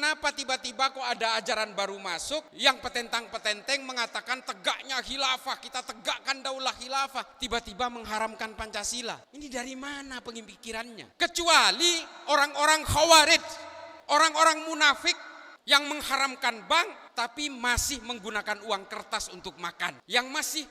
kenapa tiba-tiba kok ada ajaran baru masuk yang petentang-petenteng mengatakan tegaknya khilafah, kita tegakkan daulah khilafah, tiba-tiba mengharamkan Pancasila. Ini dari mana pemikirannya? Kecuali orang-orang khawarij, orang-orang munafik yang mengharamkan bank tapi masih menggunakan uang kertas untuk makan, yang masih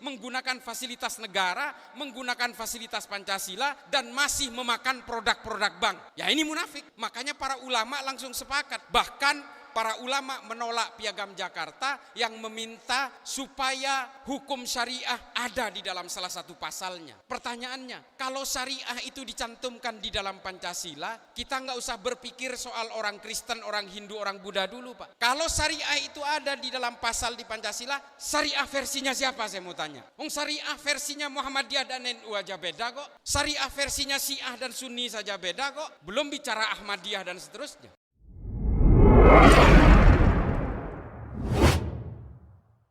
menggunakan fasilitas negara, menggunakan fasilitas Pancasila, dan masih memakan produk-produk bank. Ya ini munafik. Makanya para ulama langsung sepakat. Bahkan para ulama menolak Piagam Jakarta yang meminta supaya hukum syariah ada di dalam salah satu pasalnya. Pertanyaannya, kalau syariah itu dicantumkan di dalam Pancasila, kita nggak usah berpikir soal orang Kristen, orang Hindu, orang Buddha dulu, Pak. Kalau syariah itu ada di dalam pasal di Pancasila, syariah versinya siapa, saya mau tanya? Syariah versinya Muhammadiyah dan NU aja beda kok. Syariah versinya Syiah dan Sunni saja beda kok. Belum bicara Ahmadiyah dan seterusnya.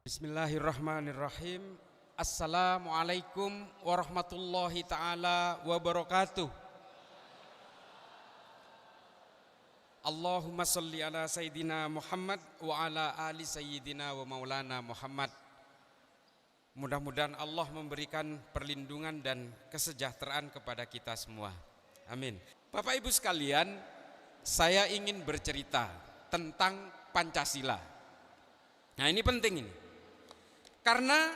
Bismillahirrahmanirrahim. Assalamualaikum warahmatullahi ta'ala wabarakatuh. Allahumma salli ala Sayyidina Muhammad wa ala ali Sayyidina wa maulana Muhammad. Mudah-mudahan Allah memberikan perlindungan dan kesejahteraan kepada kita semua. Amin. Bapak Ibu sekalian, saya ingin bercerita tentang Pancasila. Nah ini penting ini. Karena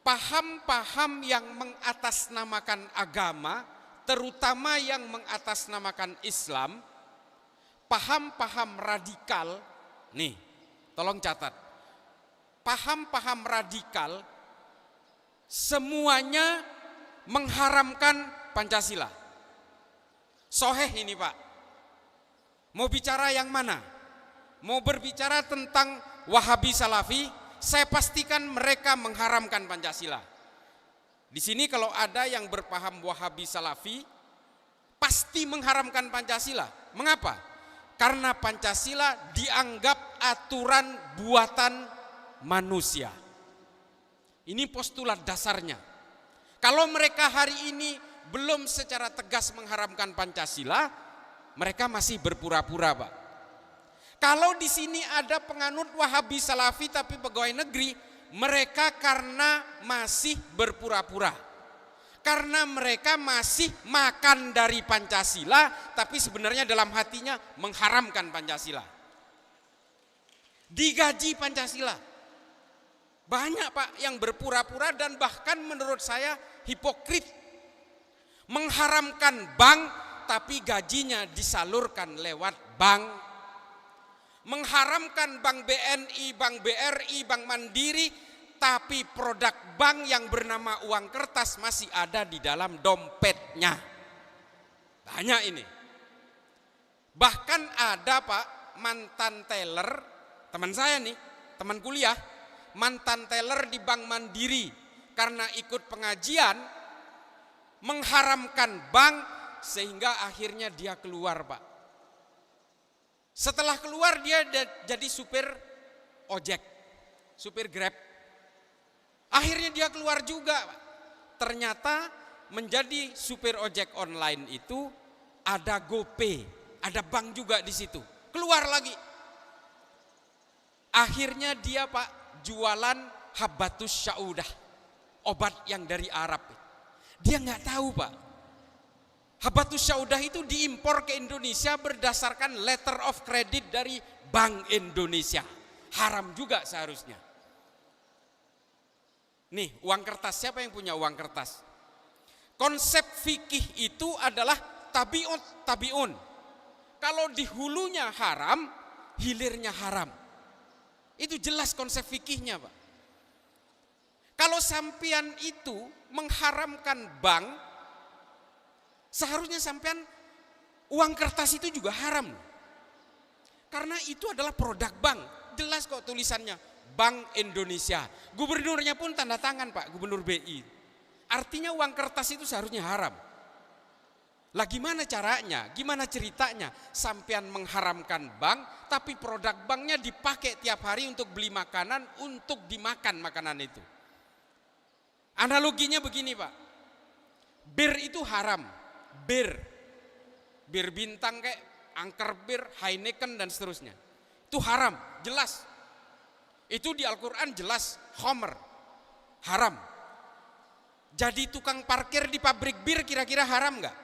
paham-paham yang mengatasnamakan agama, terutama yang mengatasnamakan Islam, paham-paham radikal, nih tolong catat, paham-paham radikal semuanya mengharamkan Pancasila. Soheh ini Pak. Mau bicara yang mana? Mau berbicara tentang Wahabi Salafi, saya pastikan mereka mengharamkan Pancasila. Di sini kalau ada yang berpaham Wahabi Salafi, pasti mengharamkan Pancasila. Mengapa? Karena Pancasila dianggap aturan buatan manusia. Ini postulat dasarnya. Kalau mereka hari ini belum secara tegas mengharamkan Pancasila, mereka masih berpura-pura, Pak. Kalau di sini ada penganut Wahabi Salafi tapi pegawai negeri, mereka karena masih berpura-pura. Karena mereka masih makan dari Pancasila tapi sebenarnya dalam hatinya mengharamkan Pancasila. Digaji Pancasila. Banyak Pak yang berpura-pura dan bahkan menurut saya hipokrit. Mengharamkan bank tapi gajinya disalurkan lewat bank. Mengharamkan Bank BNI, Bank BRI, Bank Mandiri, tapi produk bank yang bernama uang kertas masih ada di dalam dompetnya. Banyak ini. Bahkan ada Pak mantan teller, teman saya nih, teman kuliah, mantan teller di Bank Mandiri karena ikut pengajian mengharamkan bank sehingga akhirnya dia keluar Pak. Setelah keluar dia jadi supir ojek, supir Grab. Akhirnya dia keluar juga. Ternyata menjadi supir ojek online itu ada GoPay, ada bank juga di situ. Keluar lagi. Akhirnya dia Pak jualan Habbatus Saudah, obat yang dari Arab. Dia nggak tahu Pak. Habbatus Saudah itu diimpor ke Indonesia berdasarkan letter of credit dari Bank Indonesia. Haram juga seharusnya. Nih, uang kertas, siapa yang punya uang kertas? Konsep fikih itu adalah tabiun. Kalau di hulunya haram, hilirnya haram. Itu jelas konsep fikihnya, Pak. Kalau sampean itu mengharamkan bank, seharusnya sampean uang kertas itu juga haram. Karena itu adalah produk bank. Jelas kok tulisannya Bank Indonesia. Gubernurnya pun tanda tangan Pak, Gubernur BI. Artinya uang kertas itu seharusnya haram. Lah gimana caranya? Gimana ceritanya? Sampean mengharamkan bank, tapi produk banknya dipakai tiap hari untuk beli makanan, untuk dimakan makanan itu. Analoginya begini Pak. Bir itu haram. Bir bintang kayak Angker Bir, Heineken dan seterusnya. Itu haram, jelas. Itu di Al-Quran jelas, khamr, haram. Jadi tukang parkir di pabrik bir kira-kira haram nggak?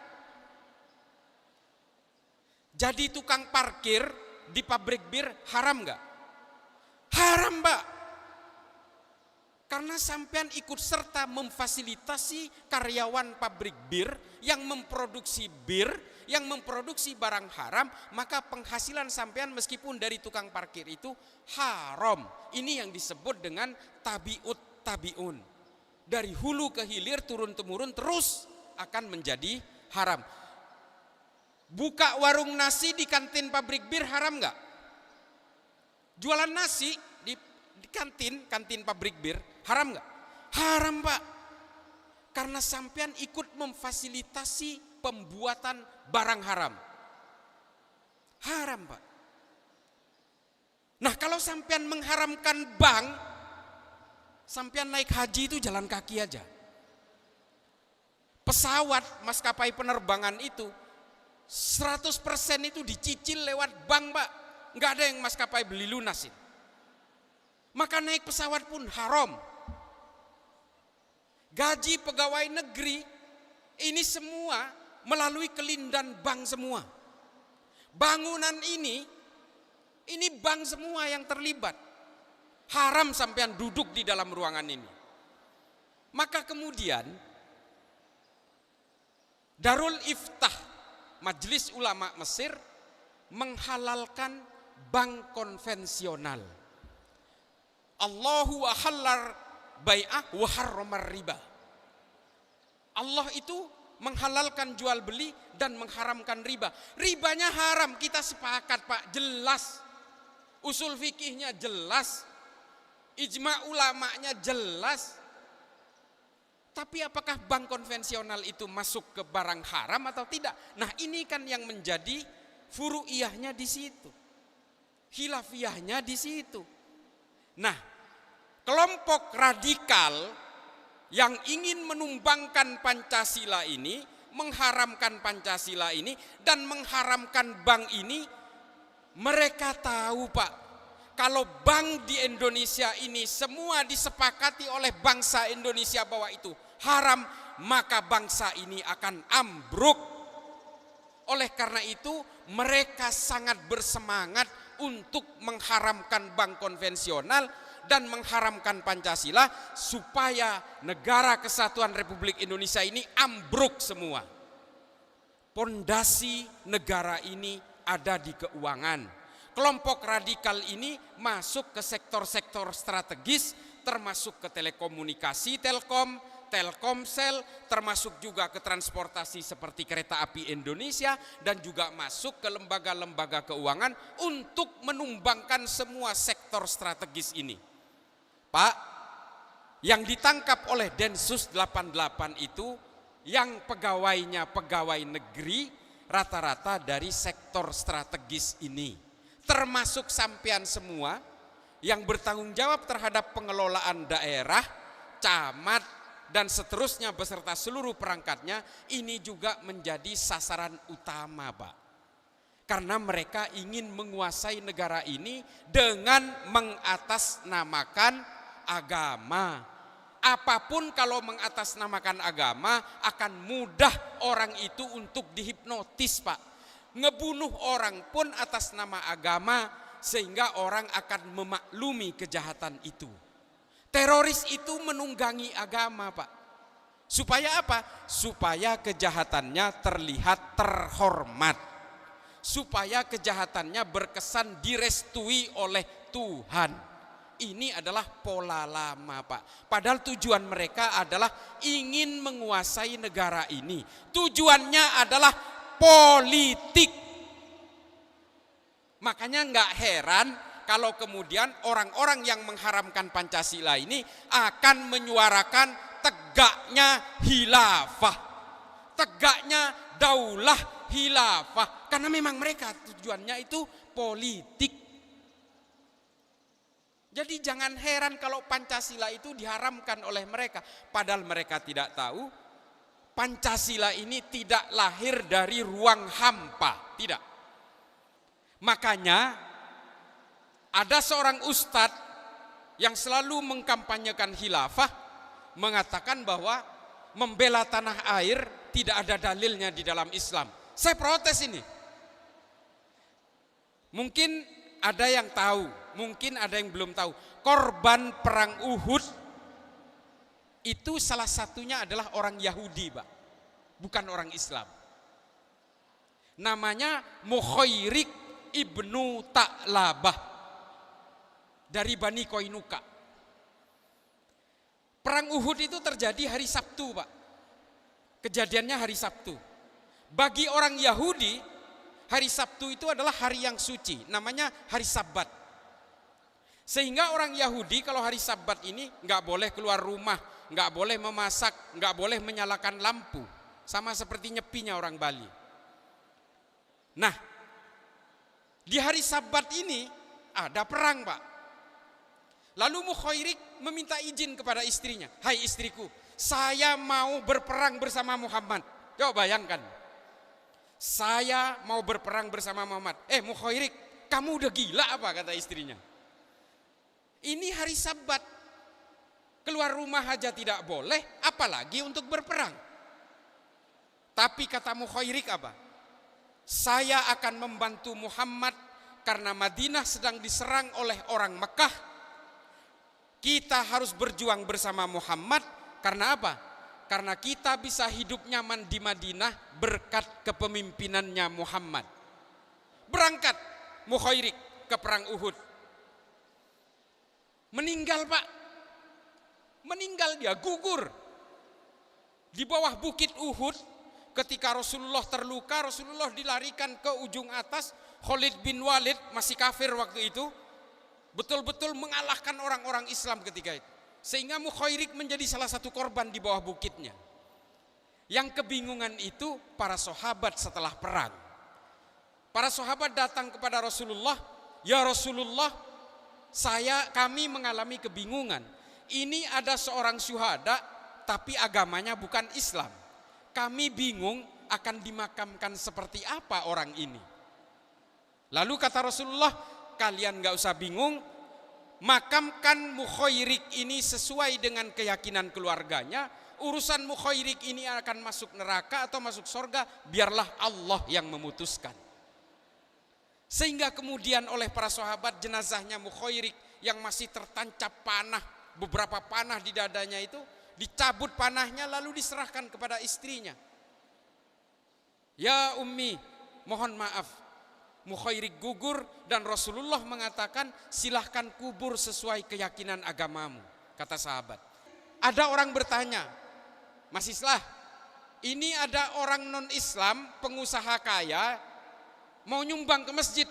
Jadi tukang parkir di pabrik bir haram nggak? Haram, Mbak. Karena sampean ikut serta memfasilitasi karyawan pabrik bir yang memproduksi bir, yang memproduksi barang haram, maka penghasilan sampean meskipun dari tukang parkir itu haram. Ini yang disebut dengan tabiut tabiun. Dari hulu ke hilir, turun-temurun terus akan menjadi haram. Buka warung nasi di kantin pabrik bir haram nggak? Jualan nasi di kantin pabrik bir haram nggak? Haram, Pak. Karena sampean ikut memfasilitasi pembuatan barang haram. Haram, Pak. Nah, kalau sampean mengharamkan bank, sampean naik haji itu jalan kaki aja. Pesawat maskapai penerbangan itu 100% itu dicicil lewat bank, Pak. Nggak ada yang maskapai beli lunasin. Maka naik pesawat pun haram. Gaji pegawai negeri ini semua melalui kelindan bank semua. Bangunan ini bank semua yang terlibat. Haram sampean duduk di dalam ruangan ini. Maka kemudian Darul Iftah, Majelis Ulama Mesir, menghalalkan bank konvensional. Allahu ahallar bai'ah wa harramar riba. Allah itu menghalalkan jual beli dan mengharamkan riba. Ribanya haram, kita sepakat, Pak, jelas. Usul fikihnya jelas. Ijma ulamanya jelas. Tapi apakah bank konvensional itu masuk ke barang haram atau tidak? Nah, ini kan yang menjadi furu'iyahnya di situ. Khilafiyahnya di situ. Nah, kelompok radikal yang ingin menumbangkan Pancasila ini, mengharamkan Pancasila ini, dan mengharamkan bank ini, mereka tahu, Pak, kalau bank di Indonesia ini semua disepakati oleh bangsa Indonesia bahwa itu haram, maka bangsa ini akan ambruk. Oleh karena itu mereka sangat bersemangat untuk mengharamkan bank konvensional dan mengharamkan Pancasila supaya negara kesatuan Republik Indonesia ini ambruk semua. Pondasi negara ini ada di keuangan. Kelompok radikal ini masuk ke sektor-sektor strategis, termasuk ke telekomunikasi, Telkomsel, termasuk juga ke transportasi seperti kereta api Indonesia, dan juga masuk ke lembaga-lembaga keuangan untuk menumbangkan semua sektor strategis ini. Pak, yang ditangkap oleh Densus 88 itu, yang pegawainya pegawai negeri, rata-rata dari sektor strategis ini. Termasuk sampean semua yang bertanggung jawab terhadap pengelolaan daerah, camat, dan seterusnya beserta seluruh perangkatnya, ini juga menjadi sasaran utama, Pak. Karena mereka ingin menguasai negara ini dengan mengatasnamakan agama. Apapun kalau mengatasnamakan agama akan mudah orang itu untuk dihipnotis, Pak. Ngebunuh orang pun atas nama agama sehingga orang akan memaklumi kejahatan itu. Teroris itu menunggangi agama, Pak. Supaya apa? Supaya kejahatannya terlihat terhormat. Supaya kejahatannya berkesan direstui oleh Tuhan. Ini adalah pola lama, Pak. Padahal tujuan mereka adalah ingin menguasai negara ini. Tujuannya adalah politik. Makanya nggak heran kalau kemudian orang-orang yang mengharamkan Pancasila ini akan menyuarakan tegaknya khilafah, tegaknya daulah khilafah, karena memang mereka tujuannya itu politik. Jadi jangan heran kalau Pancasila itu diharamkan oleh mereka, padahal mereka tidak tahu Pancasila ini tidak lahir dari ruang hampa, tidak. Makanya ada seorang ustadz yang selalu mengkampanyekan khilafah mengatakan bahwa membela tanah air tidak ada dalilnya di dalam Islam. Saya protes ini. Mungkin ada yang tahu, mungkin ada yang belum tahu. Korban perang Uhud itu salah satunya adalah orang Yahudi, Pak. Bukan orang Islam. Namanya Mukhairik ibnu Ta'labah dari Bani Koinuka. Perang Uhud itu terjadi hari Sabtu, Pak. Kejadiannya hari Sabtu. Bagi orang Yahudi, hari Sabtu itu adalah hari yang suci, namanya hari Sabat. Sehingga orang Yahudi kalau hari Sabat ini nggak boleh keluar rumah, nggak boleh memasak, nggak boleh menyalakan lampu, sama seperti nyepinya orang Bali. Nah, di hari Sabat ini ada perang, Pak. Lalu Mukhairik meminta izin kepada istrinya, "Hai istriku, saya mau berperang bersama Muhammad." Coba bayangkan, saya mau berperang bersama Muhammad. Mukhairik, kamu udah gila apa? Kata istrinya. Ini hari Sabat, keluar rumah aja tidak boleh, apalagi untuk berperang. Tapi kata Mukhairik apa? Saya akan membantu Muhammad karena Madinah sedang diserang oleh orang Mekah. Kita harus berjuang bersama Muhammad karena apa? Karena kita bisa hidup nyaman di Madinah berkat kepemimpinannya Muhammad. Berangkat Mukhairik ke perang Uhud. Meninggal, Pak. Meninggal dia, gugur. Di bawah bukit Uhud ketika Rasulullah terluka, Rasulullah dilarikan ke ujung atas. Khalid bin Walid masih kafir waktu itu, betul-betul mengalahkan orang-orang Islam ketika itu. Sehingga Mukhairik menjadi salah satu korban di bawah bukitnya. Yang kebingungan itu para sahabat setelah perang. Para sahabat datang kepada Rasulullah, "Ya Rasulullah, kami mengalami kebingungan. Ini ada seorang syuhada tapi agamanya bukan Islam. Kami bingung akan dimakamkan seperti apa orang ini." Lalu kata Rasulullah, "Kalian gak usah bingung, makamkan Mukhairik ini sesuai dengan keyakinan keluarganya. Urusan Mukhairik ini akan masuk neraka atau masuk surga, biarlah Allah yang memutuskan." Sehingga kemudian oleh para sahabat jenazahnya Mukhairik yang masih tertancap panah, beberapa panah di dadanya itu, dicabut panahnya lalu diserahkan kepada istrinya. "Ya Ummi, mohon maaf, Mukhairik gugur dan Rasulullah mengatakan silahkan kubur sesuai keyakinan agamamu," kata sahabat. Ada orang bertanya, "Mas Islah, ini ada orang non-Islam, pengusaha kaya, mau nyumbang ke masjid."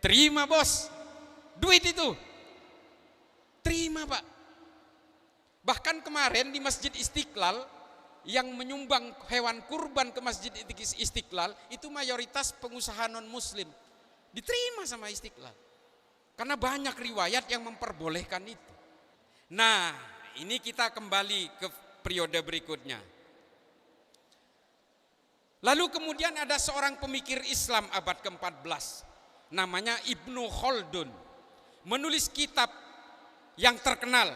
Terima bos, duit itu. Terima, Pak. Bahkan kemarin di Masjid Istiqlal, yang menyumbang hewan kurban ke Masjid Istiqlal itu mayoritas pengusaha non muslim. Diterima sama Istiqlal. Karena banyak riwayat yang memperbolehkan itu. Nah, ini kita kembali ke periode berikutnya. Lalu kemudian ada seorang pemikir Islam abad ke-14, namanya Ibnu Khaldun, menulis kitab yang terkenal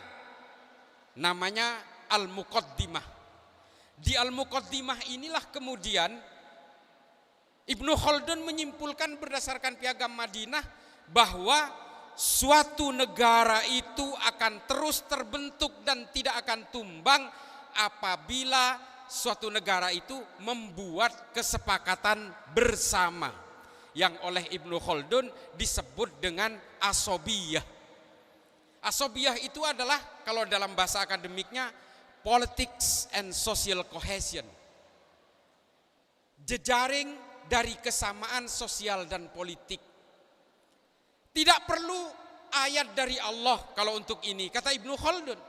namanya Al-Muqaddimah. Di Al-Muqaddimah inilah kemudian Ibnu Khaldun menyimpulkan berdasarkan Piagam Madinah bahwa suatu negara itu akan terus terbentuk dan tidak akan tumbang apabila suatu negara itu membuat kesepakatan bersama yang oleh Ibnu Khaldun disebut dengan asobiyah. Asobiyah itu adalah kalau dalam bahasa akademiknya politics and social cohesion. Jejaring dari kesamaan sosial dan politik. Tidak perlu ayat dari Allah kalau untuk ini, kata Ibnu Khaldun.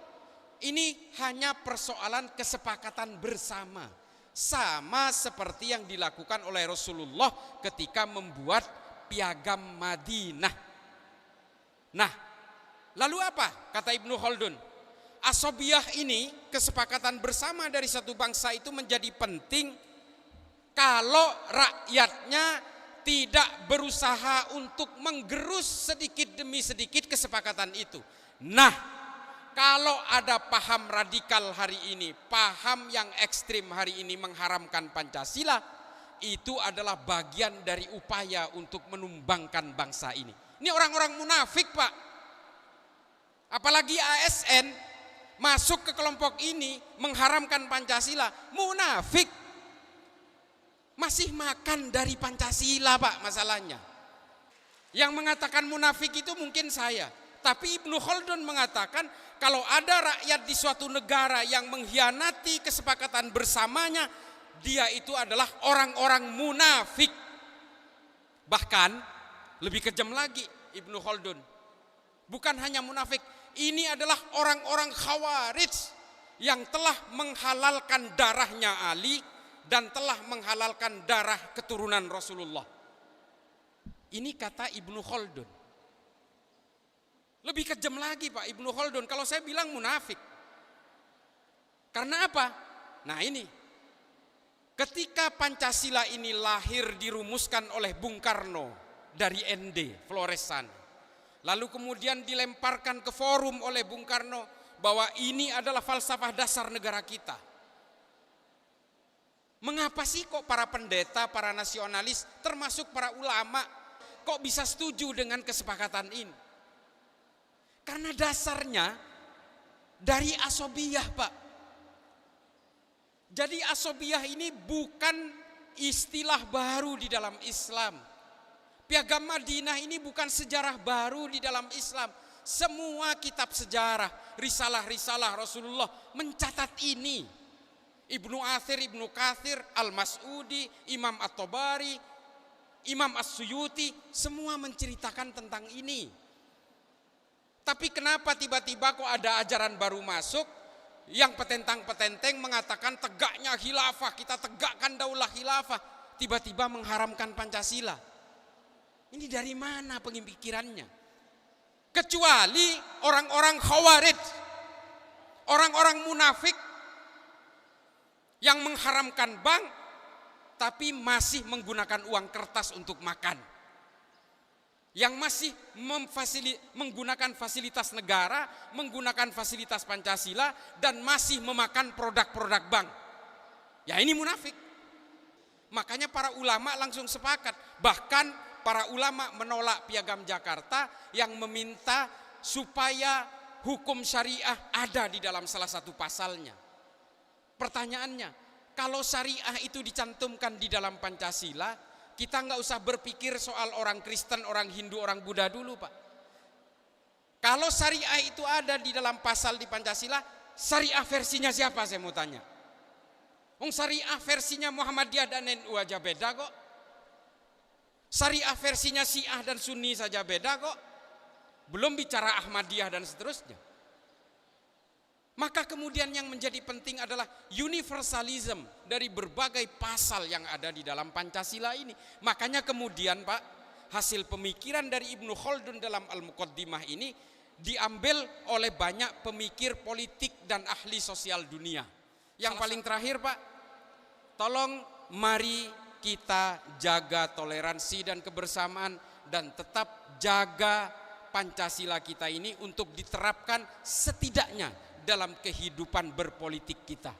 Ini hanya persoalan kesepakatan bersama. Sama seperti yang dilakukan oleh Rasulullah ketika membuat Piagam Madinah. Nah, lalu apa? Kata Ibnu Khaldun, asobiyah ini, kesepakatan bersama dari satu bangsa itu menjadi penting kalau rakyatnya tidak berusaha untuk menggerus sedikit demi sedikit kesepakatan itu. Nah, kalau ada paham radikal hari ini, paham yang ekstrim hari ini mengharamkan Pancasila, itu adalah bagian dari upaya untuk menumbangkan bangsa ini. Ini orang-orang munafik, Pak. Apalagi ASN masuk ke kelompok ini mengharamkan Pancasila, munafik. Masih makan dari Pancasila, Pak, masalahnya. Yang mengatakan munafik itu mungkin saya. Tapi Ibnu Khaldun mengatakan kalau ada rakyat di suatu negara yang mengkhianati kesepakatan bersamanya, dia itu adalah orang-orang munafik. Bahkan lebih kejam lagi Ibnu Khaldun. Bukan hanya munafik, ini adalah orang-orang Khawarij yang telah menghalalkan darahnya Ali dan telah menghalalkan darah keturunan Rasulullah. Ini kata Ibnu Khaldun. Lebih kejam lagi Pak Ibnu Khaldun kalau saya bilang munafik. Karena apa? Nah ini, ketika Pancasila ini lahir dirumuskan oleh Bung Karno dari ND, Flores sana. Lalu kemudian dilemparkan ke forum oleh Bung Karno bahwa ini adalah falsafah dasar negara kita. Mengapa sih kok para pendeta, para nasionalis, termasuk para ulama, kok bisa setuju dengan kesepakatan ini? Karena dasarnya dari asobiyah, Pak. Jadi asobiyah ini bukan istilah baru di dalam Islam. Piagam Madinah ini bukan sejarah baru di dalam Islam. Semua kitab sejarah, risalah-risalah Rasulullah mencatat ini. Ibnu Athir, Ibnu Kathir, Al-Mas'udi, Imam At-Tabari, Imam As-Suyuti, semua menceritakan tentang ini. Tapi kenapa tiba-tiba kok ada ajaran baru masuk yang petentang-petenteng mengatakan tegaknya khilafah, kita tegakkan daulah khilafah, tiba-tiba mengharamkan Pancasila. Ini dari mana pemikirannya? Kecuali orang-orang Khawarij, orang-orang munafik yang mengharamkan bank tapi masih menggunakan uang kertas untuk makan. Yang masih menggunakan fasilitas negara, menggunakan fasilitas Pancasila dan masih memakan produk-produk bank. Ya ini munafik. Makanya para ulama langsung sepakat. Bahkan para ulama menolak Piagam Jakarta yang meminta supaya hukum syariah ada di dalam salah satu pasalnya. Pertanyaannya, kalau syariah itu dicantumkan di dalam Pancasila, kita nggak usah berpikir soal orang Kristen, orang Hindu, orang Buddha dulu, Pak. Kalau syariah itu ada di dalam pasal di Pancasila, syariah versinya siapa saya mau tanya? Syariah versinya Muhammadiyah dan NU aja beda kok. Syariah versinya Syiah dan Sunni saja beda kok. Belum bicara Ahmadiyah dan seterusnya. Maka kemudian yang menjadi penting adalah universalism dari berbagai pasal yang ada di dalam Pancasila ini. Makanya kemudian Pak, hasil pemikiran dari Ibnu Khaldun dalam Al-Muqaddimah ini diambil oleh banyak pemikir politik dan ahli sosial dunia. Yang paling terakhir Pak, tolong mari kita jaga toleransi dan kebersamaan dan tetap jaga Pancasila kita ini untuk diterapkan setidaknya dalam kehidupan berpolitik kita.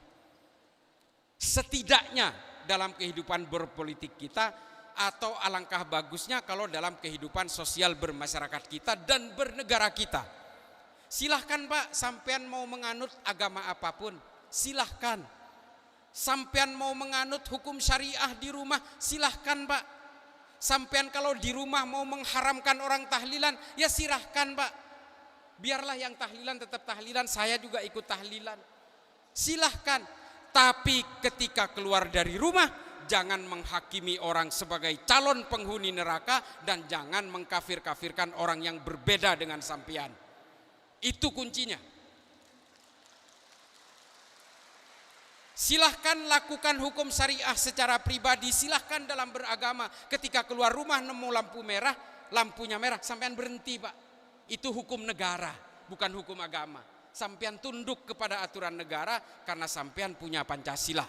Setidaknya dalam kehidupan berpolitik kita, atau alangkah bagusnya kalau dalam kehidupan sosial bermasyarakat kita dan bernegara kita. Silahkan Pak, sampean mau menganut agama apapun, silahkan. Sampean mau menganut hukum syariah di rumah, silahkan Pak. Sampean kalau di rumah mau mengharamkan orang tahlilan, ya silahkan Pak. Biarlah yang tahlilan tetap tahlilan, saya juga ikut tahlilan. Silahkan. Tapi ketika keluar dari rumah, jangan menghakimi orang sebagai calon penghuni neraka dan jangan mengkafir-kafirkan orang yang berbeda dengan sampean. Itu kuncinya. Silahkan lakukan hukum syariah secara pribadi, silahkan dalam beragama. Ketika keluar rumah nemu lampu merah, lampunya merah, sampean berhenti Pak. Itu hukum negara, bukan hukum agama. Sampean tunduk kepada aturan negara karena sampean punya Pancasila.